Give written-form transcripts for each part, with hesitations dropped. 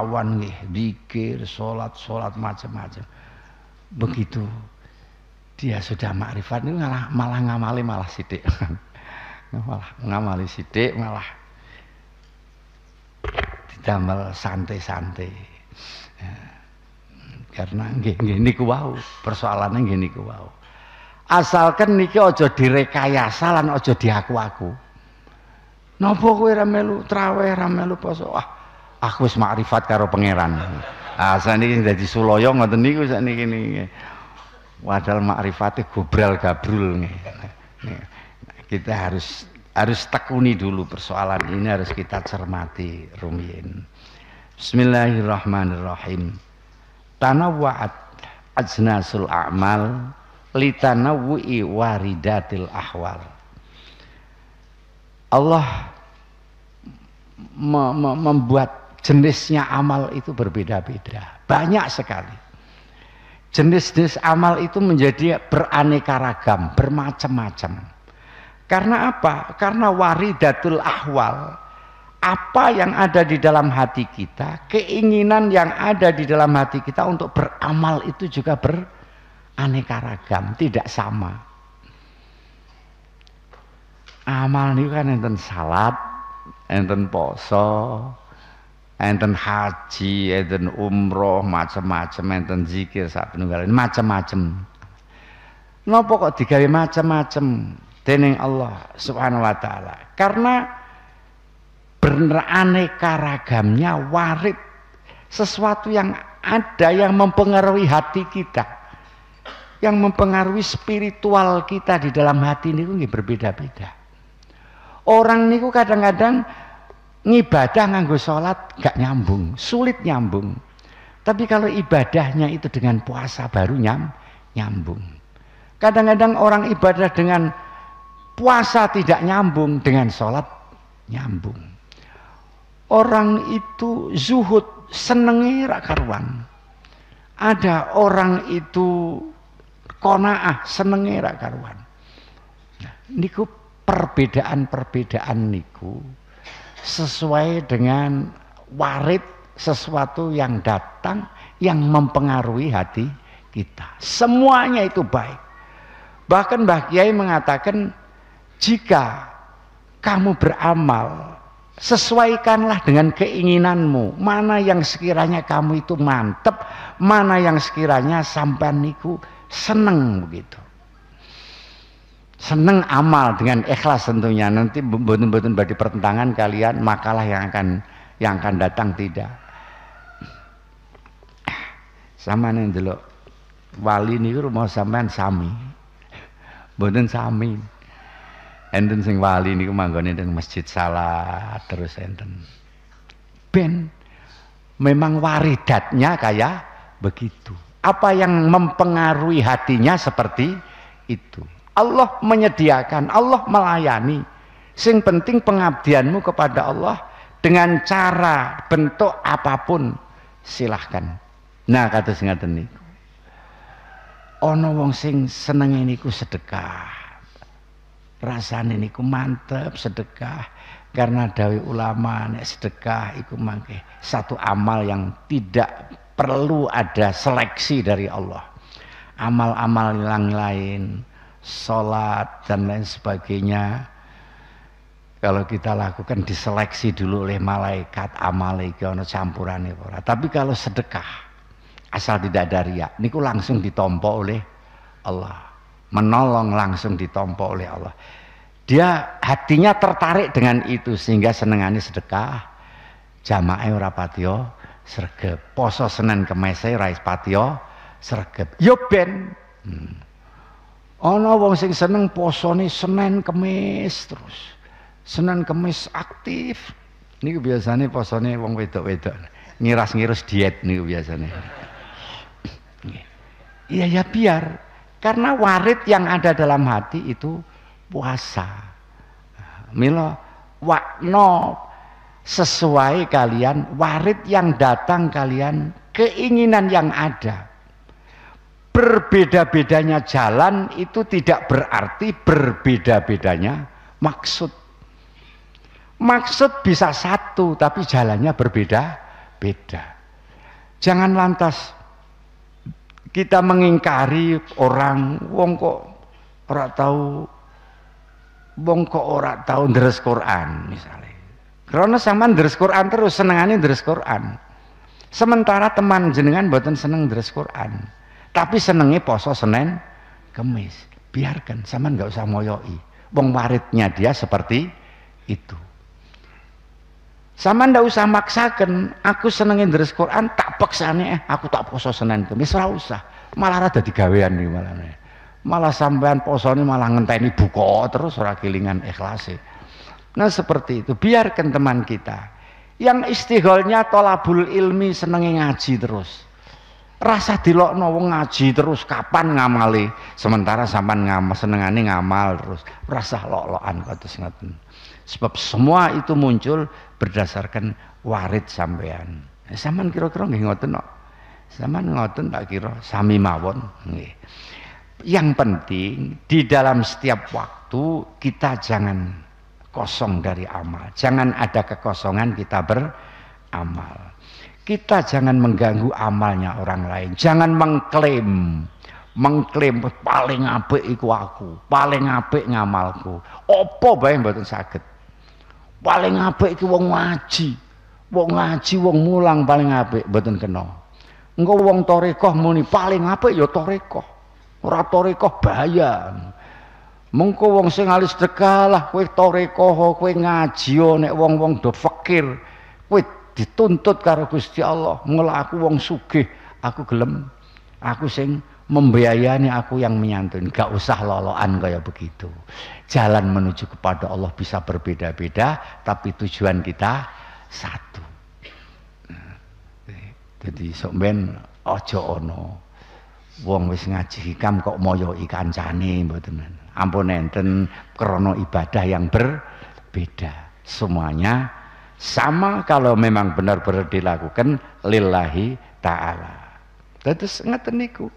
awan nggih, zikir, salat macam-macam. Begitu dia sudah makrifat itu malah ngamali malah sithik. Malah ngamali sithik malah didamel santai-santai. Karena nggih niku wau, persoalane nggih niku wau. Asalkan niki aja direkayasa lan aja diaku-aku. Napa kowe ora melu traweh, ora melu poso? Aku wis makrifat karo pangeran. Saniki dadi sulaya ngoten niku sakniki niki. Padahal makrifate gobral gabrul nggih. Kita harus tekuni dulu persoalan ini, harus kita cermati rumiyin. Bismillahirrahmanirrahim. Tanawwa'at ajnasul a'mal litanawwu'i waridatil ahwal. Allah membuat jenisnya amal itu berbeda-beda, banyak sekali. Jenis-jenis amal itu menjadi beraneka ragam, bermacam-macam. Karena apa? Karena waridatul ahwal, apa yang ada di dalam hati kita, keinginan yang ada di dalam hati kita untuk beramal itu juga beraneka ragam, tidak sama. Amal ini kan enten salat, enten poso, enten haji, enten umroh, macam-macam, enten zikir, macam-macam. Napa kok digawe macam-macam dening Allah Subhanahu wa taala? Karena beraneka ragamnya warid, sesuatu yang ada yang mempengaruhi hati kita, yang mempengaruhi spiritual kita di dalam hati ini berbeda-beda. Orang niku kadang-kadang ngibadah nganggo sholat gak nyambung, sulit nyambung. Tapi kalau ibadahnya itu dengan puasa baru nyambung. Kadang-kadang orang ibadah dengan puasa tidak nyambung, dengan sholat nyambung. Orang itu zuhud, senengi ra karuan. Ada orang itu qanaah, senengi ra karuan. Nah, niku perbedaan-perbedaan niku sesuai dengan warid, sesuatu yang datang yang mempengaruhi hati kita. Semuanya itu baik. Bahkan Mbah Kiai mengatakan, jika kamu beramal, sesuaikanlah dengan keinginanmu. Mana yang sekiranya kamu itu mantep, mana yang sekiranya sampean niku seneng begitu. Seneng amal dengan ikhlas tentunya. Nanti mboten-mboten badhe pertentangan kalian makalah yang akan datang tidak. Sama nih dulu wali niku rumah sampean sami. Mboten sami. Enten sing wali niku manggone teng masjid salat terus enten. Ben memang waridatnya kayak begitu. Apa yang mempengaruhi hatinya seperti itu. Allah menyediakan, Allah melayani. Sing penting pengabdianmu kepada Allah dengan cara bentuk apapun silahkan. Nah kata sing ngaten niku. Ana wong sing senenge niku sedekah. Rasane niku mantep sedekah, karena dawuh ulama nek sedekah iku mangke satu amal yang tidak perlu ada seleksi dari Allah. Amal-amal yang lain, sholat dan lain sebagainya, kalau kita lakukan diseleksi dulu oleh malaikat amal iki ana campurane ora. Tapi kalau sedekah asal tidak ada riya niku langsung ditompo oleh Allah, menolong langsung ditompo oleh Allah. Dia hatinya tertarik dengan itu sehingga senengane sedekah, jamaah ora patiya sregep, poso Senin Kemis ora patiya sregep. Yo ben ana wong sing seneng posone Senin Kemis terus. Senin Kemis aktif. Niku biasane posone wong wedok-wedok. Ngiras-ngirus diet niku biasane. Iya ya biar. Karena warid yang ada dalam hati itu puasa. Mila wakno sesuai kalian warid yang datang kalian, keinginan yang ada. Berbeda-bedanya jalan itu tidak berarti berbeda-bedanya maksud. Maksud bisa satu tapi jalannya berbeda-beda. beda. Jangan lantas kita mengingkari orang, wong kok ora tahu ndres Quran misalnya. Karena sampean ndres Quran terus senengane ndres Quran. Sementara teman jenengan mboten seneng ndres Quran. Tapi senengnya poso Senin Kemis. Biarkan, sampean nggak usah moyoi. Wong waridnya dia seperti itu. Sama ndak usah maksakan, aku senengin ndres Quran, tak paksane aku tak poso Senin Kemis, ora usah. Malah rada digawean nih malah. Malah sampean posone malah ngenteni buka terus ora kelingan ikhlase. Nah seperti itu, biarkan teman kita yang istigholnya tolabul ilmi senenge ngaji terus. Rasa dilokno wong ngaji terus kapan ngamali, sementara sampean senengane ngamal terus. Rasa lok-lokan kados ngoten. Sebab semua itu muncul berdasarkan warid sampean. Sampean kira-kira nggih ngoten kok. Sampean ngoten tak kira sami mawon nggih. Yang penting di dalam setiap waktu kita jangan kosong dari amal. Jangan ada kekosongan kita beramal. Kita jangan mengganggu amalnya orang lain. Jangan mengklaim paling apik iku aku, paling apik ngamalku. Apa bae mboten saged. Paling apik iki wong ngaji. Wong mulang paling apik mboten kena. Engko wong tarekah muni paling apik ya tarekah. Ora tarekah bahaya. Mengko wong sing alis dekalah kowe tarekah, kowe ngaji nek wong-wong do fakir. Kowe dituntut karo Gusti Allah, mula aku wong sugih, aku gelem, aku sing membiayani, aku yang menyantuni. Gak usah lolokan kayak begitu. Jalan menuju kepada Allah bisa berbeda-beda, tapi tujuan kita satu. Jadi sampeyan aja ana wong wis ngaji hikam kok moyoi kancane mboten. Ampun enten krana ibadah yang berbeda. Semuanya sama kalau memang benar-benar dilakukan lillahi ta'ala. Terus ngeten niku.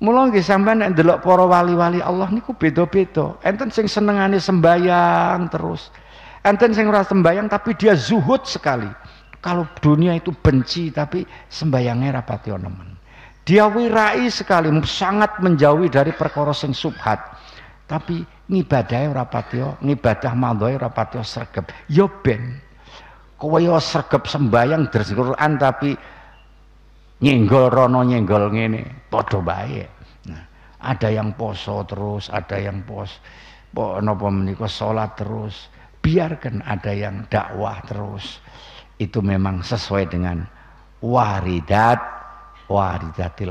Mula nggih sampean nek ndelok para wali-wali Allah niku beda-beda. Enten sing senengane sembayang terus. Enten sing ora sembayang tapi dia zuhud sekali. Kalau dunia itu benci tapi sembayangnya rapati nemen. Dia wirai sekali, sangat menjauhi dari perkara sing subhat. Tapi ngibadahe ora patya, ngibadah madhae ora patya sregep. Ya ben kowe yo sregep sembayang deres Quran tapi nyenggol rono nyenggol ngene, padha bae. Nah, ada yang poso terus, ada yang napa menika salat terus. Biarkan ada yang dakwah terus. Itu memang sesuai dengan waridatil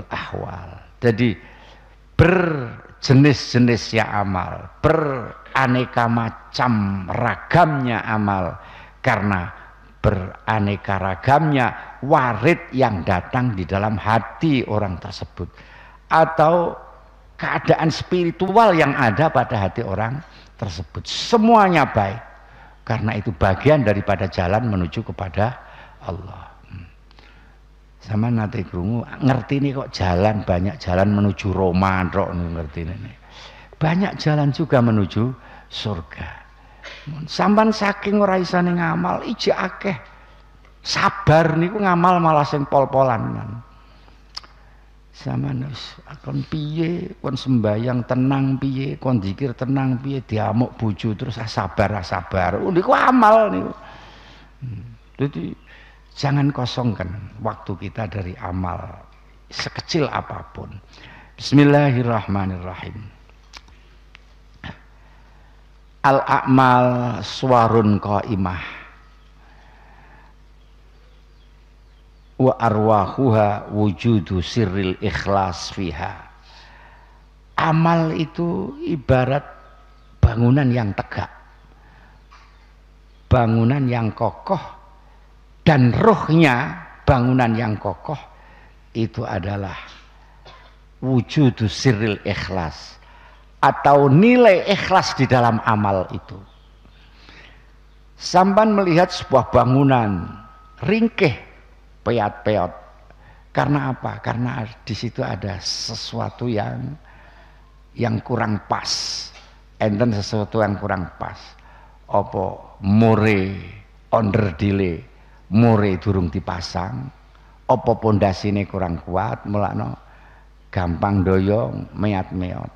ahwal. Jadi berjenis-jenisnya amal, beraneka macam ragamnya amal, karena beraneka ragamnya warid yang datang di dalam hati orang tersebut atau keadaan spiritual yang ada pada hati orang tersebut. Semuanya baik, karena itu bagian daripada jalan menuju kepada Allah. Sama nate krungu ngerti ini kok jalan, banyak jalan menuju Roma tok ngerti ini. Banyak jalan juga menuju surga. Sampan saking ora isane ngamal iji akeh. Sabar niku ngamal malah sing pol-polan. Sampeyan wis kon piye, kon sembayang tenang piye, kon zikir tenang piye, diamuk bojo terus sabar. Niku amal niku. Jadi jangan kosongkan waktu kita dari amal sekecil apapun. Bismillahirrahmanirrahim. Al-a'mal suwarun qaimah wa arwahuha wujudu sirril ikhlas fiha. Amal itu ibarat bangunan yang tegak, bangunan yang kokoh, dan rohnya bangunan yang kokoh itu adalah wujudu sirril ikhlas, atau nilai ikhlas di dalam amal itu. Sampan melihat sebuah bangunan ringkih peot-peot, karena apa? Karena di situ ada sesuatu yang kurang pas. Enten sesuatu yang kurang pas. Apa mure onderdile mure durung dipasang, apa pondasine kurang kuat, mulakno gampang doyong, meot-meot.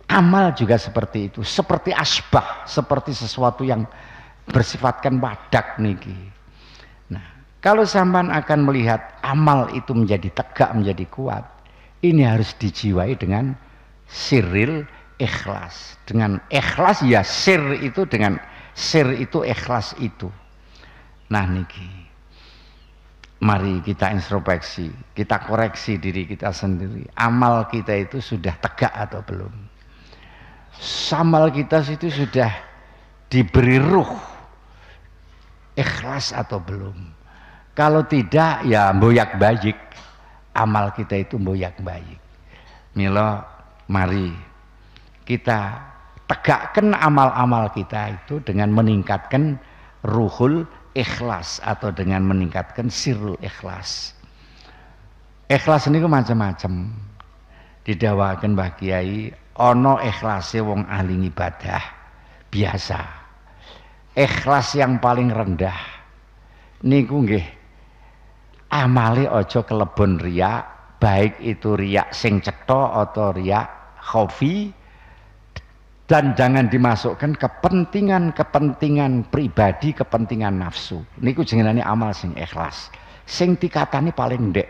Amal juga seperti itu, seperti asbah, seperti sesuatu yang bersifatkan wadak niki. Nah, kalau sampean akan melihat amal itu menjadi tegak, menjadi kuat, ini harus dijiwai dengan sirril ikhlas. Dengan ikhlas ya sir itu, dengan sir itu ikhlas itu. Nah niki, mari kita introspeksi, kita koreksi diri kita sendiri. Amal kita itu sudah tegak atau belum? Amal kita itu sudah diberi ruh ikhlas atau belum? Kalau tidak ya mboyak bayik, amal kita itu mboyak bayik. Mila mari kita tegakkan amal-amal kita itu dengan meningkatkan ruhul ikhlas atau dengan meningkatkan sirrul ikhlas. Ikhlas ini macam-macam. Didawakan Mbah Kiai, ono ikhlase wong ahli ibadah biasa. Ikhlas yang paling rendah niku nggih amale aja kelebon riya, baik itu riya sing cetha atau riya khafi, dan jangan dimasukkan kepentingan pribadi, kepentingan nafsu. Niku jenengane amal sing ikhlas. Sing dikatani paling ndek.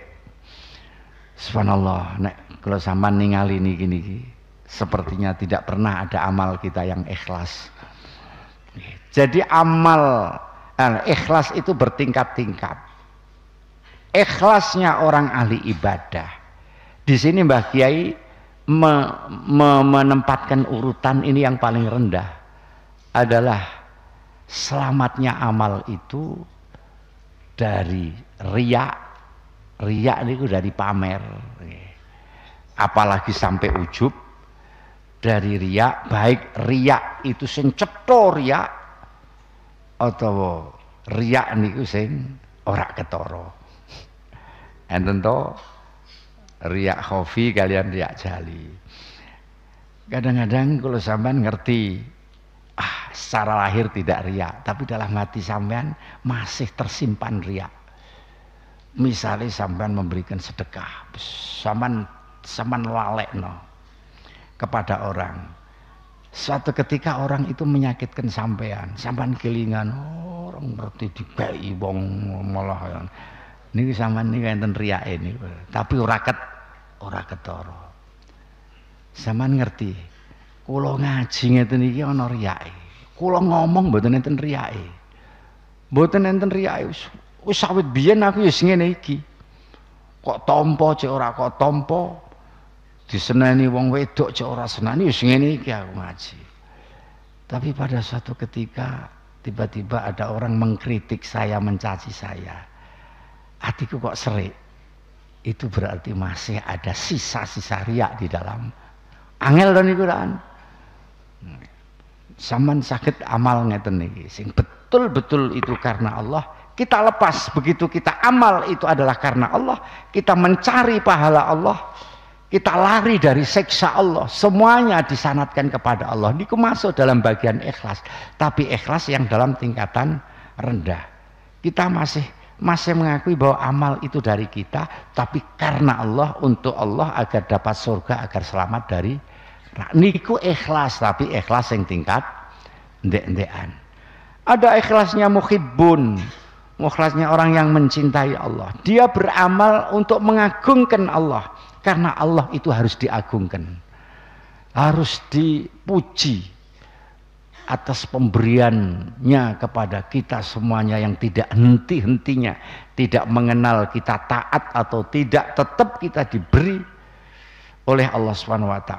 Subhanallah, nek kalau sampean ningali niki sepertinya tidak pernah ada amal kita yang ikhlas. Jadi amal ikhlas itu bertingkat-tingkat. Ikhlasnya orang ahli ibadah. Di sini Mbah Kiai menempatkan urutan ini yang paling rendah adalah selamatnya amal itu dari riya. Riya itu dari pamer, apalagi sampai ujub. Dari riya, baik riya itu sing cetha riya atau riya niku sing ora ketara. Enten to riya khafi kalian riya jali. Kadang-kadang kalau sampean ngerti secara lahir tidak riya, tapi dalam hati sampean masih tersimpan riya. Misalnya sampean memberikan sedekah, sampean lalekno kepada orang. Suatu ketika orang itu menyakitkan sampean kelingan orang ngerti dikai wong malah niki sampean niki enten riyake niku, tapi ora ketara. Sampean ngerti, kula ngaji ngeten iki ana riyake. Kula ngomong mboten enten riyake. Mboten enten riyake. Wis awit biyen aku ya ngene iki. Kok tampa cek ora kok tampa. Diseneni wong wedok cek ora senani wis ngene iki aku ngaji. Tapi pada suatu ketika tiba-tiba ada orang mengkritik saya, mencaci saya. Hatiku kok serik. Itu berarti masih ada sisa-sisa riak di dalam. Angel dan niku kan. Sampeyan saged amal ngeten niki sing betul-betul itu karena Allah. Kita lepas, begitu kita amal itu adalah karena Allah, kita mencari pahala Allah, kita lari dari siksa Allah, semuanya disanatkan kepada Allah. Niku masuk dalam bagian ikhlas, tapi ikhlas yang dalam tingkatan rendah. Kita masih mengakui bahwa amal itu dari kita, tapi karena Allah, untuk Allah, agar dapat surga, agar selamat dari niku ikhlas, tapi ikhlas yang tingkat ndek-ndekan. Ada ikhlasnya muhibbun. Ikhlasnya orang yang mencintai Allah. Dia beramal untuk mengagungkan Allah. Karena Allah itu harus diagungkan. Harus dipuji atas pemberiannya kepada kita semuanya yang tidak henti-hentinya. Tidak mengenal kita taat atau tidak, tetap kita diberi oleh Allah SWT.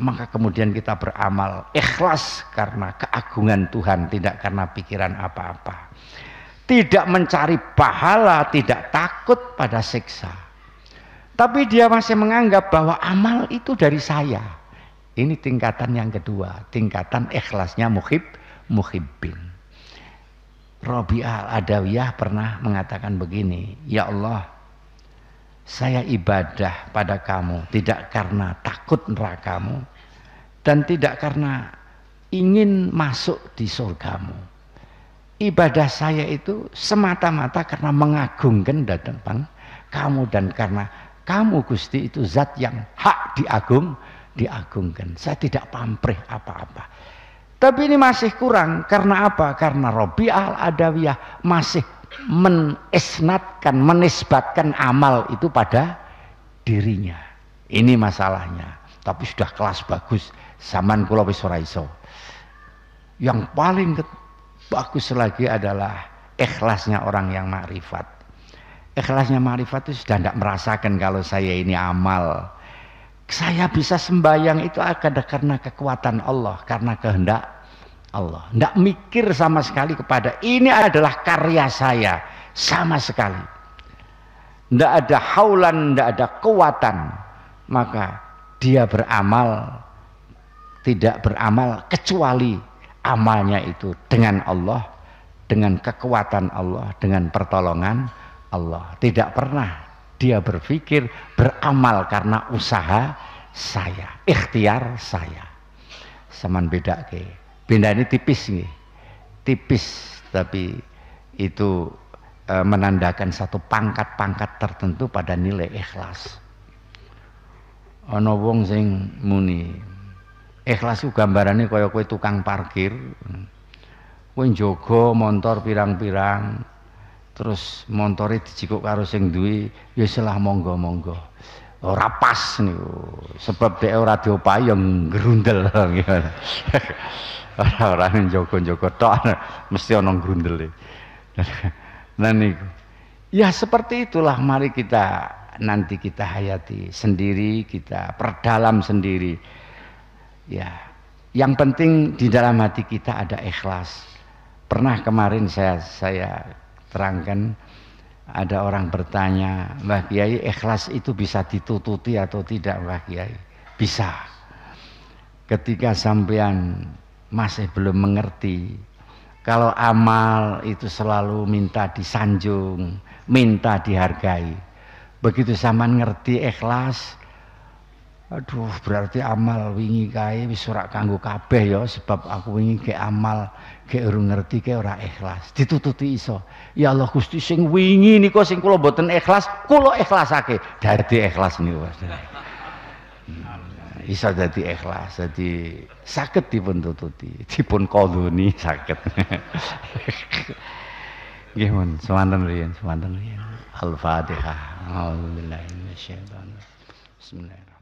Maka kemudian kita beramal ikhlas karena keagungan Tuhan, tidak karena pikiran apa-apa. Tidak mencari pahala, tidak takut pada siksa. Tapi dia masih menganggap bahwa amal itu dari saya. Ini tingkatan yang kedua, tingkatan ikhlasnya muhibbin. Rabi'ah Al-Adawiyah pernah mengatakan begini, ya Allah, saya ibadah pada kamu tidak karena takut nerakamu dan tidak karena ingin masuk di surgamu, ibadah saya itu semata-mata karena mengagungkan datang kamu, dan karena kamu Gusti itu zat yang hak diagungkan. Saya tidak pamrih apa-apa. Tapi ini masih kurang. Karena apa? Karena Robi'ah Al-Adawiyah masih menisbatkan amal itu pada dirinya. Ini masalahnya. Tapi sudah kelas bagus. Zaman kula wis ora iso. Yang paling bagus lagi adalah ikhlasnya orang yang makrifat. Ikhlasnya makrifat itu sudah tidak merasakan kalau saya ini amal. Saya bisa sembahyang itu akan karena kekuatan Allah, karena kehendak Allah. Tidak mikir sama sekali kepada ini adalah karya saya, sama sekali. Tidak ada haulan, tidak ada kekuatan. Maka dia beramal, tidak beramal kecuali amalnya itu dengan Allah, dengan kekuatan Allah, dengan pertolongan Allah. Tidak pernah dia berpikir beramal karena usaha saya, ikhtiar saya. Saman beda ke. Beda ini tipis nih. Tipis, tapi itu menandakan satu pangkat-pangkat tertentu pada nilai ikhlas. Ana wong sing muni ikhlas ku gambarane kaya kowe tukang parkir. Kowe njogo montor pirang-pirang, terus montore dijikuk karo sing duwe, ya selah monggo-monggo. Ora pas niku. Sebab dhek ora diopahi yang grundel. Ora njogo-njogo tok mesti ana grundele. Nah niku. Ya seperti itulah, mari kita nanti kita hayati sendiri, kita perdalam sendiri. Ya, yang penting di dalam hati kita ada ikhlas. Pernah kemarin saya terangkan, ada orang bertanya, Mbah Kiai, ikhlas itu bisa ditututi atau tidak, Mbah Kiai? Bisa. Ketika sampean masih belum mengerti kalau amal itu selalu minta disanjung, minta dihargai. Begitu sampean ngerti ikhlas, aduh berarti amal wingi kae wis ora kanggo kabeh ya, sebab aku wingi ke amal ke urung ngerti ke ora ikhlas. Ditututi iso. Ya Allah Gusti, sing wingi niku sing kula mboten ikhlas, kula ikhlasake. Dadi ikhlas niku. Iso dadi ikhlas, dadi saged dipun tututi, dipun qadhoni saged. Nggih mun, semanten riyen. Al-Fatihah. A'udzubillahi minasyaitonir rajim. Bismillahirrahmanirrahim.